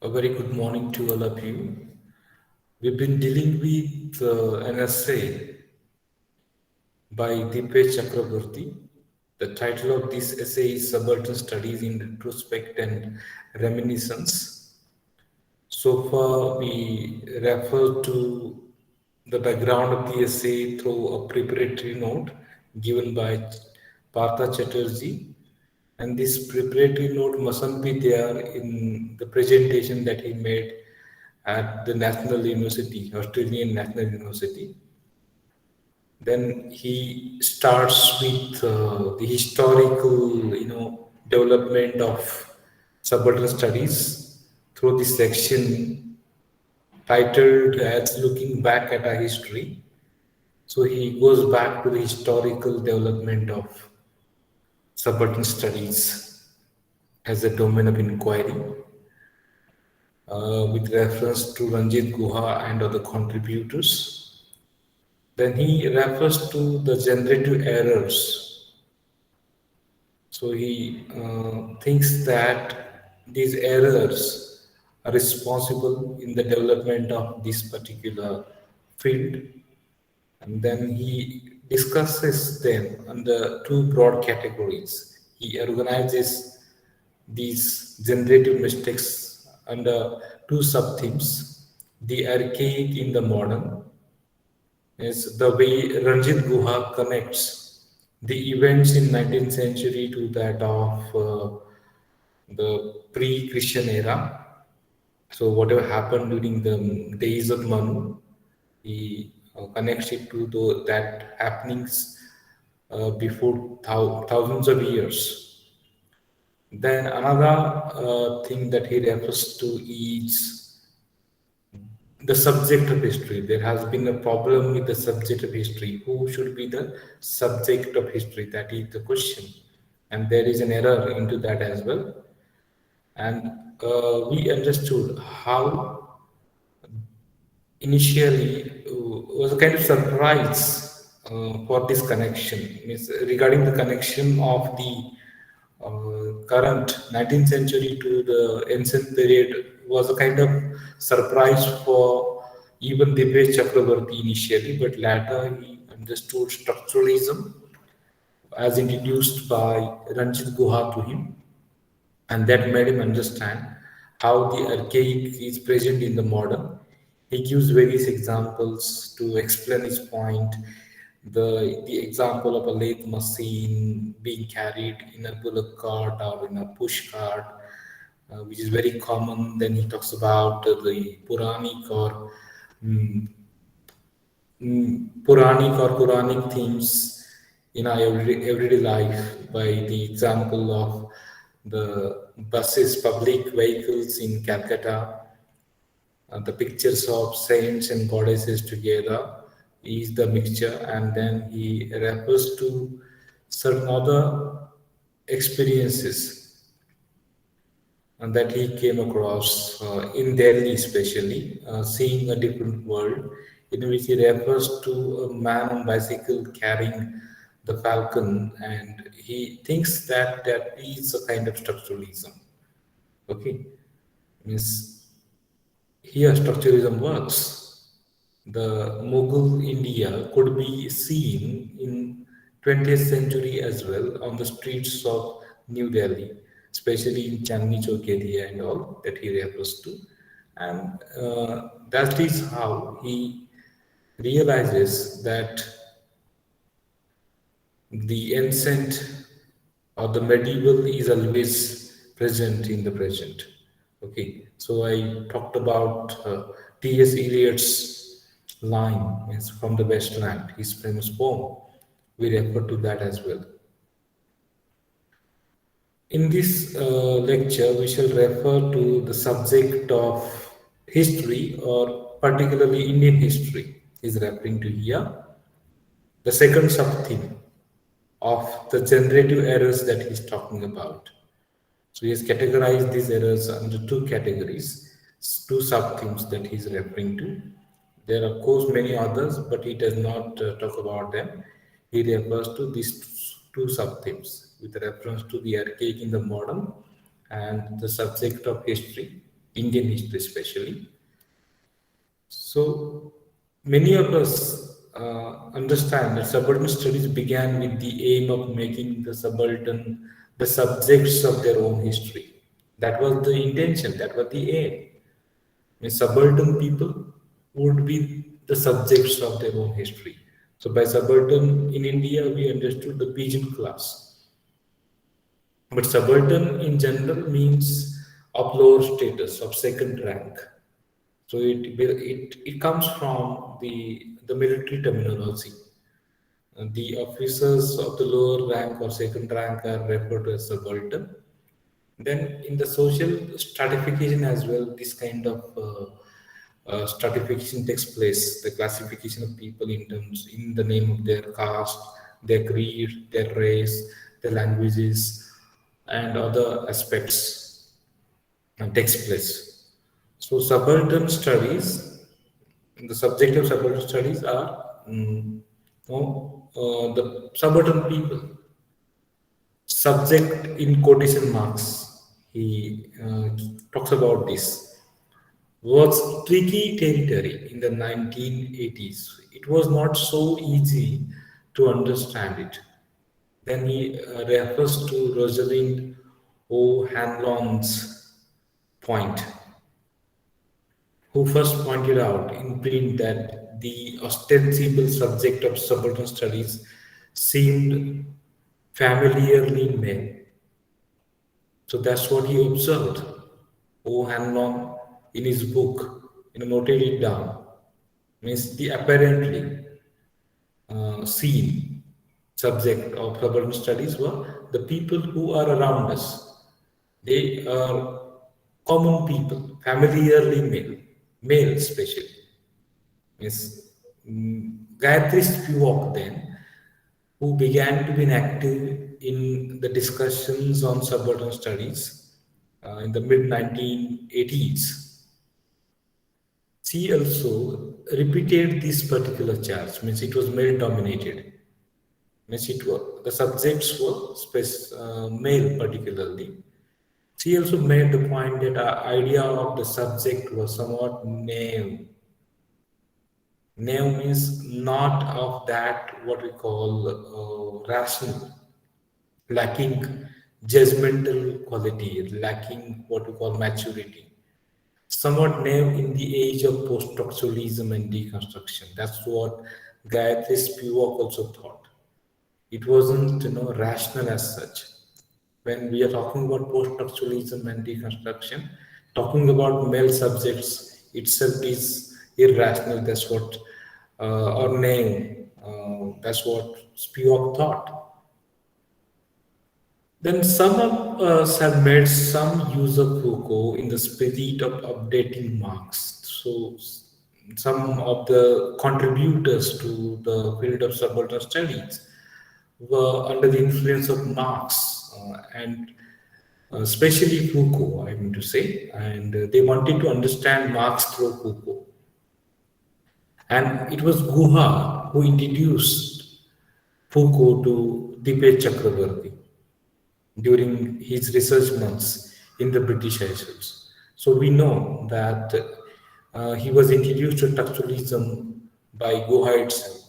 A very good morning to all of you. We've been dealing with an essay by Dipesh Chakraborty. The title of this essay is Subaltern Studies in Retrospect and Reminiscence. So far, we refer to the background of the essay through a preparatory note given by Partha Chatterjee. And this preparatory note mustn't be there in the presentation that he made at the National University, Australian National University. Then he starts with the historical, development of subaltern studies through this section titled as "Looking Back at Our History." So he goes back to the historical development of subaltern studies as a domain of inquiry, with reference to Ranjit Guha and other contributors. Then he refers to the generative errors. So he thinks that these errors are responsible in the development of this particular field. And then he discusses them under two broad categories. He organizes these generative mistakes under two sub-themes: the archaic in the modern is the way Ranjit Guha connects the events in 19th century to that of the pre-Christian era. So whatever happened during the days of Manu, he connects it to that happenings before thousands of years. Then another thing that he refers to is the subject of history. There has been a problem with the subject of history. Who should be the subject of history? That is the question. And there is an error into that as well. And we understood how initially was a kind of surprise for this connection. Means regarding the connection of the current 19th century to the ancient period was a kind of surprise for even Dipesh Chakraborty initially, but later he understood structuralism as introduced by Ranjit Guha to him, and that made him understand how the archaic is present in the modern. He gives various examples to explain his point. The example of a lathe machine being carried in a bullock cart or in a push cart, which is very common. Then he talks about the mm, Puranic themes in our everyday life by the example of the buses, public vehicles in Calcutta, the pictures of saints and goddesses together is the mixture, and then he refers to certain other experiences and that he came across in Delhi, especially seeing a different world, in which he refers to a man on bicycle carrying the falcon, and he thinks that that is a kind of structuralism. Okay, means here structuralism works. The Mughal India could be seen in 20th century as well on the streets of New Delhi, especially in Chandni Chowk area and all that he refers to. And that is how he realizes that the ancient or the medieval is always present in the present. Okay, so I talked about T.S. Eliot's line is from the Westland, his famous poem. We refer to that as well. In this lecture, we shall refer to the subject of history, or particularly Indian history, is referring to here. The second sub theme of the generative errors that he's talking about. So he has categorized these errors under two categories, two sub-themes that he's referring to. There are, of course, many others, but he does not talk about them. He refers to these two sub-themes with reference to the archaic in the modern and the subject of history. Indian history especially. So many of us understand that subaltern studies began with the aim of making the subaltern the subjects of their own history. That was the intention, that was the aim. Subaltern people would be the subjects of their own history. So by subaltern in India, we understood the peasant class. But subaltern in general means of lower status, of second rank. So it comes from the military terminology. The officers of the lower rank or second rank are referred to as subaltern. Then in the social stratification as well, this kind of stratification takes place. The classification of people in terms in the name of their caste, their creed, their race, their languages, and other aspects takes place. So subaltern studies, the subject of subaltern studies are the subaltern people. Subject in quotation marks. He talks about this. Was tricky territory in the 1980s. It was not so easy to understand it. Then he refers to Rosalind O'Hanlon's point, who first pointed out in print that the ostensible subject of subaltern studies seemed familiarly male. So that's what he observed. O'Hanlon in his book, noted it down. Means the apparently seen subject of suburban studies were the people who are around us. They are common people, familiarly male, male especially. Means Gayatri Spivak then, who began to be active in the discussions on suburban studies in the mid 1980s. She also repeated this particular charge, means it was male dominated. Means it was, the subjects were male particularly. She also made the point that our idea of the subject was somewhat naive. Naive means not of that what we call rational, lacking judgmental quality, lacking what we call maturity. Somewhat naive in the age of post-structuralism and deconstruction. That's what Gayatri Spivak also thought. It wasn't rational as such. When we are talking about post-structuralism and deconstruction, talking about male subjects itself is irrational. That's what or naive. That's what Spivak thought. Then some of us have made some use of Foucault in the spirit of updating Marx. So some of the contributors to the field of subaltern studies were under the influence of Marx and especially Foucault, I mean to say, and they wanted to understand Marx through Foucault. And it was Guha who introduced Foucault to Dipesh Chakrabarty during his research months in the British Isles. So we know that he was introduced to structuralism by Guha itself.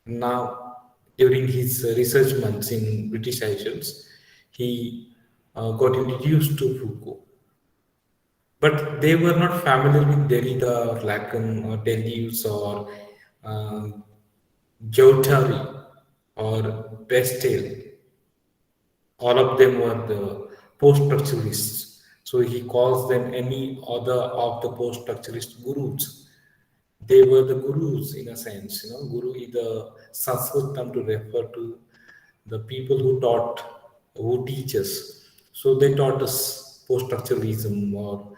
Now, during his research months in British Isles, he got introduced to Foucault. But they were not familiar with Derrida or Lacan or Deleuze or uh, Guattari or Bestel. All of them were the post-structuralists. So he calls them any other of the post-structuralist gurus. They were the gurus in a sense. Guru is the Sanskrit term to refer to the people who taught, who teach us. So they taught us post-structuralism or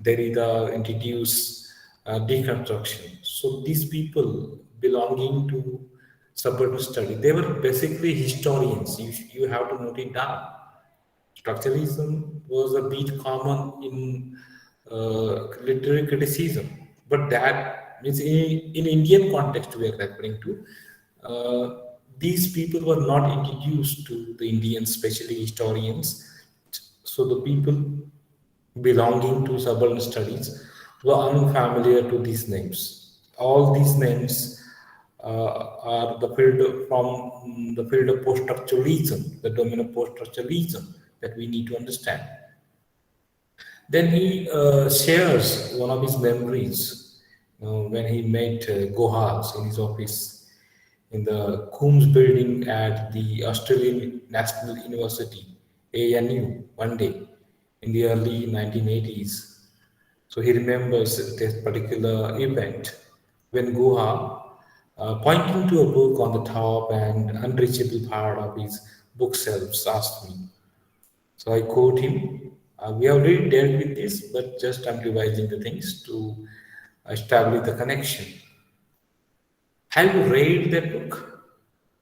Derrida introduced deconstruction. So these people belonging to suburban study, they were basically historians. You have to note it down. Structuralism was a bit common in literary criticism, but that means in Indian context we are referring to. These people were not introduced to the Indians, especially historians. So the people belonging to suburban studies were unfamiliar to these names. All these names are the field from the field of post-structuralism, the domain of post-structuralism that we need to understand. Then he shares one of his memories when he met Gohas in his office in the Coombs building at the Australian National University, ANU, one day in the early 1980s. So he remembers this particular event when Guha, pointing to a book on the top and unreachable part of his bookshelves, asked me. So I quote him. We have already dealt with this, but just I'm revising the things to establish the connection. Have you read that book?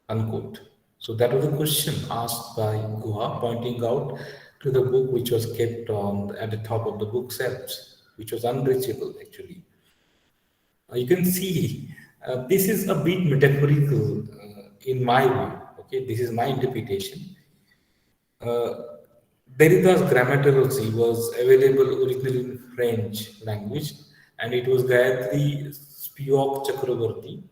Unquote. So that was the question asked by Guha, pointing out to the book which was kept on at the top of the bookshelves, which was unreachable actually. You can see this is a bit metaphorical in my view. Okay, this is my interpretation. Derrida's grammatology was available originally in French language, and it was Gayatri Spivak Chakraborty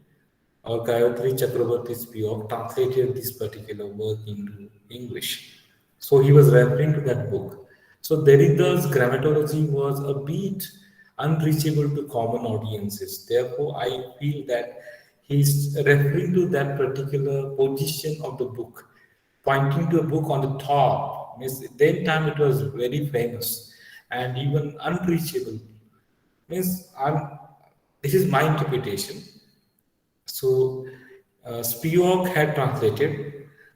or Gayatri Chakraborty Spivak translated this particular work into English. So he was referring to that book. So Derrida's grammatology was a bit unreachable to common audiences. Therefore, I feel that he's referring to that particular position of the book, pointing to a book on the top. Means then time it was very famous and even unreachable. Means this is my interpretation. So Spivak had translated.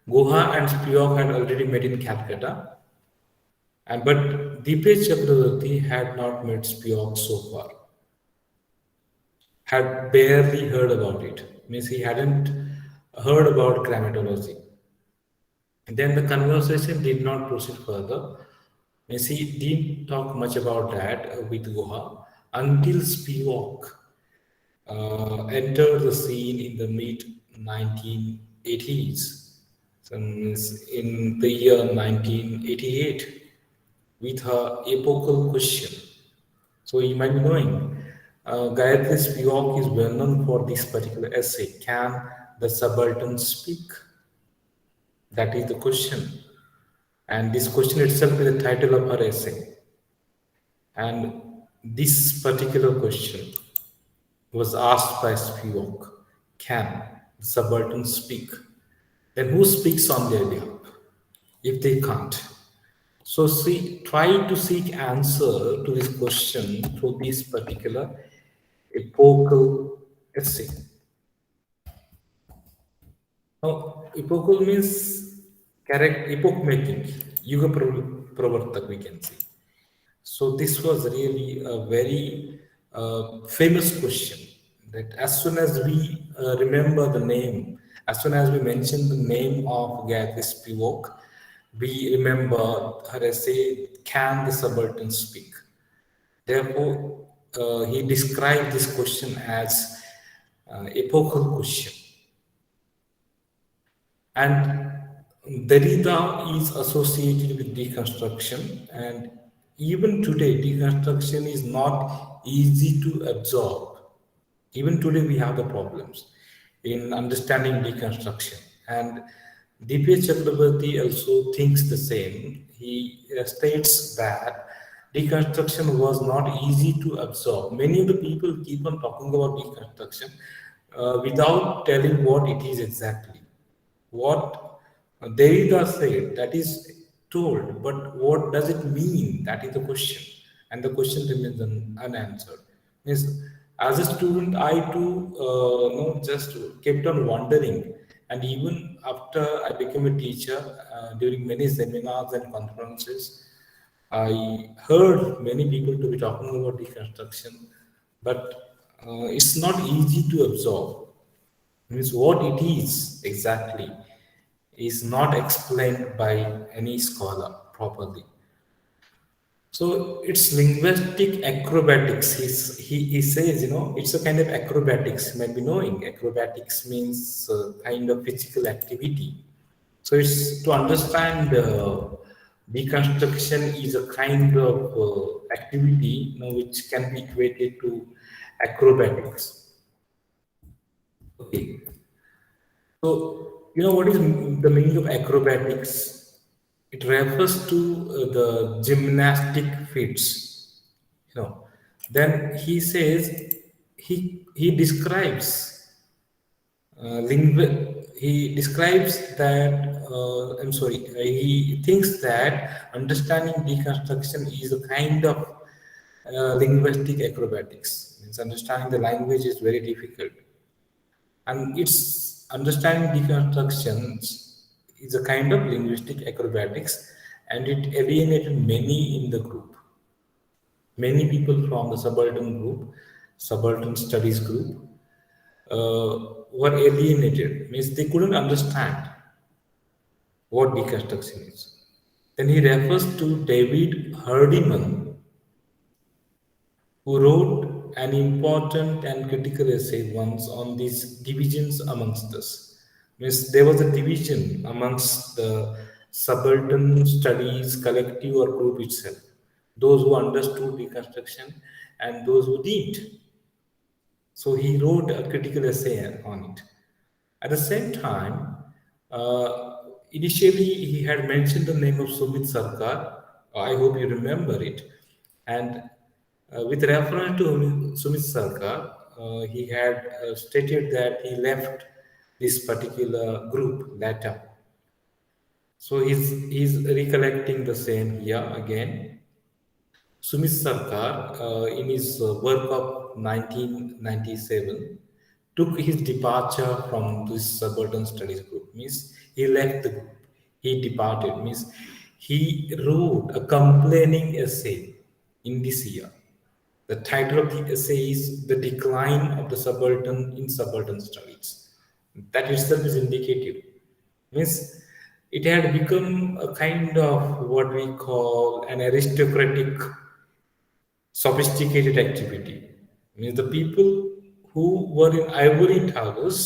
Guha and Spivak had already met in Calcutta, and but Deepesh Chakravarti had not met Spivak so far. Had barely heard about it. Means he hadn't heard about grammatology. And then the conversation did not proceed further. Means he didn't talk much about that with Guha until Spivak entered the scene in the mid 1980s. So means in the year 1988 with her epochal question. So you might be knowing, Gayatri Spivak is well known for this particular essay. Can the subaltern speak? That is the question. And this question itself is the title of her essay. And this particular question was asked by Spivak. Can the subaltern speak? Then who speaks on their behalf if they can't? So see, try to seek answer to this question through this particular epochal essay. Now, epochal means correct epoch making, yuga pravartak we can say. So this was really a very famous question that as soon as we remember the name, as soon as we mention the name of Gayatri Spivak, we remember her essay, Can the Subaltern Speak? Therefore, he described this question as epochal question. And Derrida is associated with deconstruction, and even today, deconstruction is not easy to absorb. Even today, we have the problems in understanding deconstruction. And D.P. Chakrabarty also thinks the same. He states that deconstruction was not easy to absorb. Many of the people keep on talking about deconstruction without telling what it is exactly. What Derrida said, that is told, but what does it mean? That is the question, and the question remains unanswered. Means, as a student, I too, just kept on wondering, and even after I became a teacher, during many seminars and conferences, I heard many people to be talking about deconstruction, but it's not easy to absorb. Means what it is exactly is not explained by any scholar properly. So it's linguistic acrobatics. He says, it's a kind of acrobatics. You might be knowing acrobatics means kind of physical activity. So it's to understand Deconstruction is a kind of activity, which can be equated to acrobatics. Okay, so what is the meaning of acrobatics? It refers to the gymnastic feats. You know, then he says he describes he describes that I'm sorry, he thinks that understanding deconstruction is a kind of linguistic acrobatics. Means understanding the language is very difficult, and its understanding deconstructions is a kind of linguistic acrobatics, and it alienated many in the group. Many people from the subaltern group, subaltern studies group, were alienated. Means they couldn't understand what deconstruction is. Then he refers to David Hardiman, who wrote an important and critical essay once on these divisions amongst us. Means there was a division amongst the subaltern studies collective or group itself. Those who understood deconstruction and those who didn't. So he wrote a critical essay on it. At the same time, initially he had mentioned the name of Sumit Sarkar. I hope you remember it. And with reference to Sumit Sarkar, he had stated that he left this particular group later. So he's recollecting the same here again. Sumit Sarkar, in his work of 1997, took his departure from this subaltern studies group. Means he left the group. He departed. Means he wrote a complaining essay in this year. The title of the essay is "The Decline of the Subaltern in Subaltern Studies." That itself is indicative. Means it had become a kind of what we call an aristocratic sophisticated activity. Means the people who were in ivory towers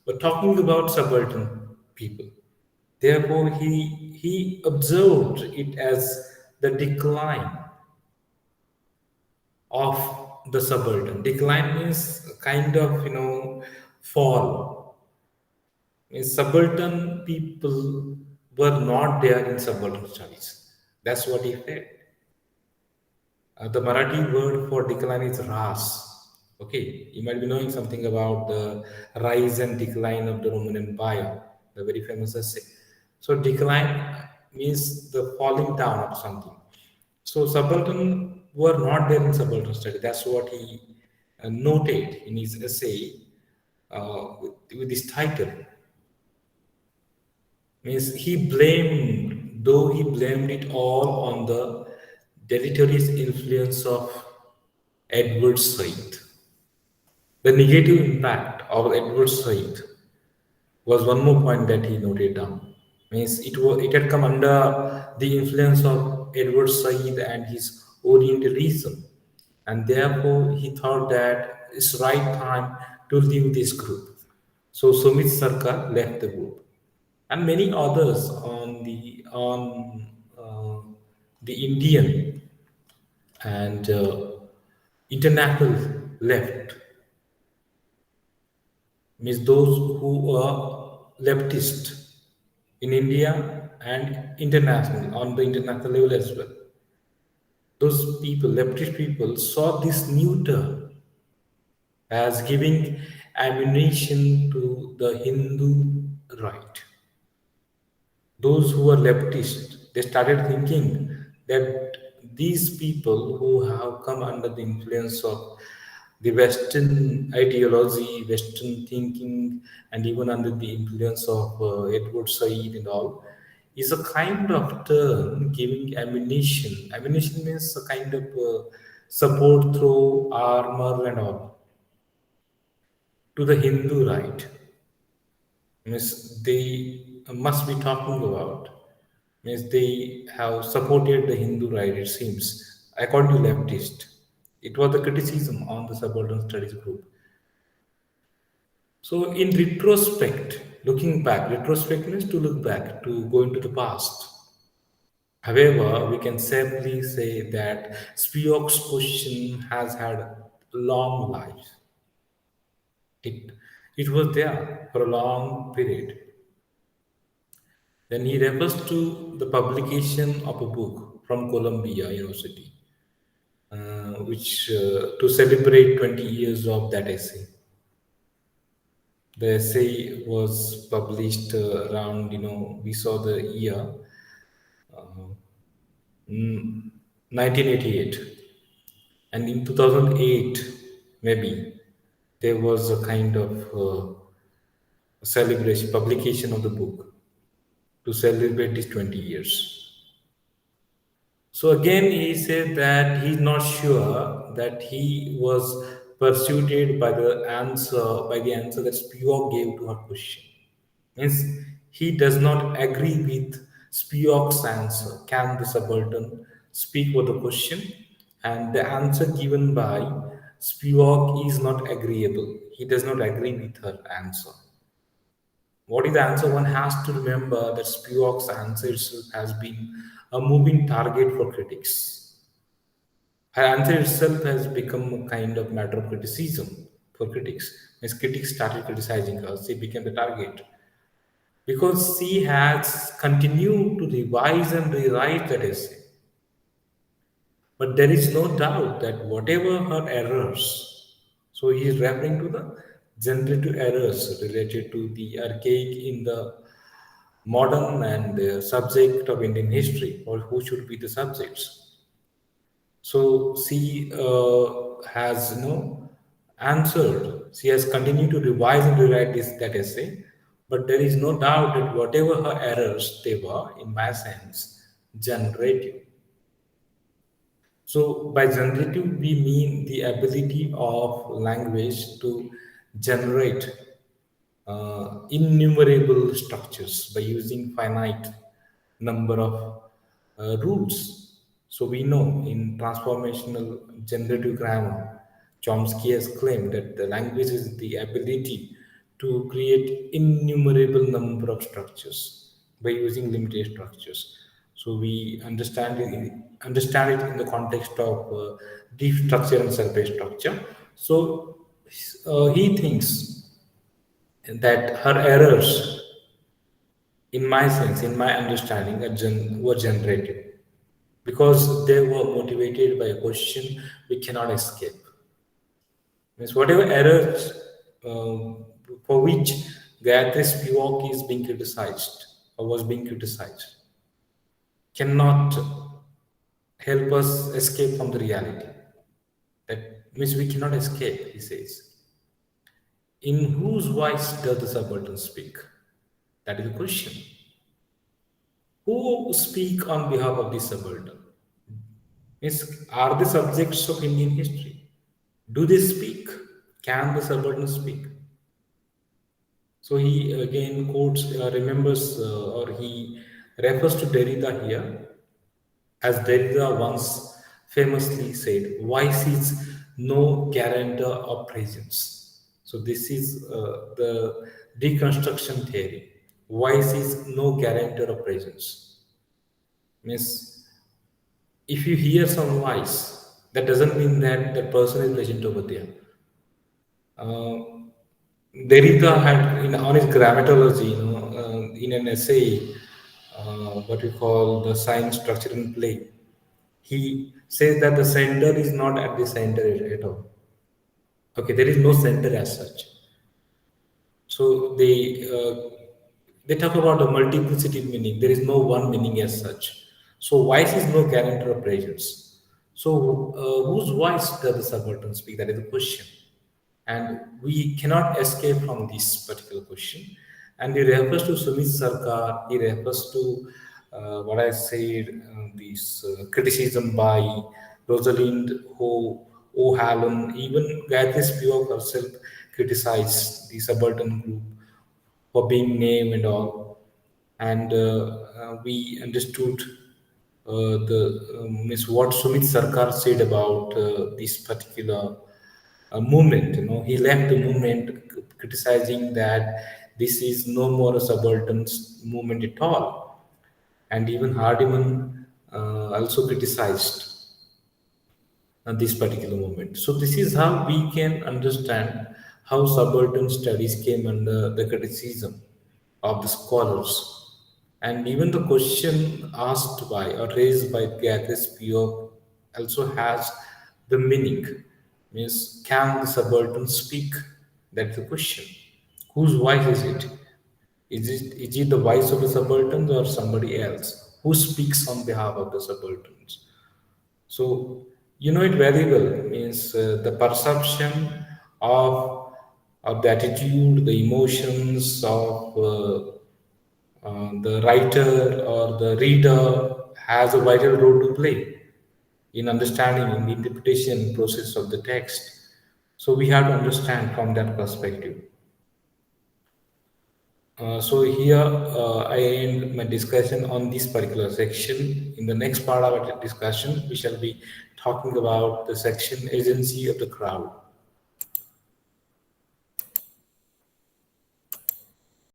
were talking about subaltern people. Therefore, he observed it as the decline of the subaltern. Decline means a kind of fall. Means subaltern people were not there in subaltern studies. That's what he felt. The Marathi word for decline is ras. Okay, you might be knowing something about the rise and decline of the Roman Empire, the very famous essay. So decline means the falling down of something. So subaltern were not there in subaltern study. That's what he noted in his essay with this title. Means though he blamed it all on the deleterious influence of Edward Said. The negative impact of Edward Said was one more point that he noted down. Means it had come under the influence of Edward Said and his Orientalism, and therefore he thought that it's right time to leave this group. So Sumit Sarkar left the group, and many others on the Indian and international left. Means those who are leftist in India and international on the international level as well. Those people, leftist people, saw this new term as giving ammunition to the Hindu right. Those who were leftist, they started thinking that these people who have come under the influence of the Western ideology, Western thinking, and even under the influence of Edward Said and all, is a kind of term giving ammunition. Ammunition means a kind of support through armor and all to the Hindu right. Means they must be talking about. Means they have supported the Hindu right, it seems, according to leftist. It was the criticism on the subaltern studies group. So, in retrospect, looking back, retrospect means to look back, to go into the past. However, we can safely say that Spivak's question has had a long life. It, it was there for a long period. Then he refers to the publication of a book from Columbia University, which to celebrate 20 years of that essay. The essay was published around, we saw the year 1988. And in 2008, maybe, there was a kind of celebration, publication of the book to celebrate these 20 years. So again, he said that he's not sure that he was persuaded by the answer that Spivak gave to her question. Means he does not agree with Spivak's answer. Can the subaltern speak for the question? And the answer given by Spivak is not agreeable. He does not agree with her answer. What is the answer? One has to remember that Spivak's answer itself has been a moving target for critics. Her answer itself has become a kind of matter of criticism for critics. As critics started criticizing her, she became the target because she has continued to revise and rewrite that essay. But there is no doubt that whatever her errors, so he is referring to the generative errors related to the archaic in the modern and subject of Indian history, or who should be the subjects. So she has answered. She has continued to revise and rewrite that essay, but there is no doubt that whatever her errors they were, in my sense, generative. So by generative, we mean the ability of language to generate innumerable structures by using finite number of rules. So we know in transformational generative grammar, Chomsky has claimed that the language is the ability to create innumerable number of structures by using limited structures. So we understand it in the context of deep structure and surface structure. So he thinks that her errors, in my sense, in my understanding, were generated because they were motivated by a question we cannot escape. Means whatever errors for which Gayatri Spivak is being criticized or was being criticized cannot help us escape from the reality. That means we cannot escape, he says. In whose voice does the subaltern speak? That is the question. Who speak on behalf of the subaltern? Means, are the subjects of Indian history? Do they speak? Can the subaltern speak? So he again quotes, remembers, or he refers to Derrida here, as Derrida once famously said, "Voice is no guarantor of presence." So this is the deconstruction theory. Voice is no guarantor of presence. Means if you hear some voice, that doesn't mean that the person is present over there. Uh, Derrida had, on his grammatology, in an essay, what we call the science structure in play, he says that the center is not at the center at all. Okay, there is no center as such. So they talk about the multiplicity meaning. There is no one meaning as such. So voice is no guarantor of presence. So whose voice does the subaltern speak? That is the question, and we cannot escape from this particular question. And he refers to Sumit Sarkar. He refers to what I said, this criticism by Rosalind O'Halloran. Even Gayatri Spivak herself criticized the subaltern group for being named and all. And we understood the means what Sumit Sarkar said about this particular movement. He left the movement criticizing that this is no more a subaltern movement at all. And even Hardiman also criticized at this particular moment. So this is how we can understand how subaltern studies came under the criticism of the scholars. And even the question asked by or raised by Gathis Pio also has the meaning. Means can the subaltern speak? That's the question. Whose voice is it? Is it the voice of the subalterns or somebody else? Who speaks on behalf of the subalterns? So you know it very well. Means the perception of the attitude, the emotions of the writer or the reader has a vital role to play in understanding in the interpretation process of the text. So we have to understand from that perspective. So here I end my discussion on this particular section. In the next part of our discussion, we shall be talking about the section agency of the crowd.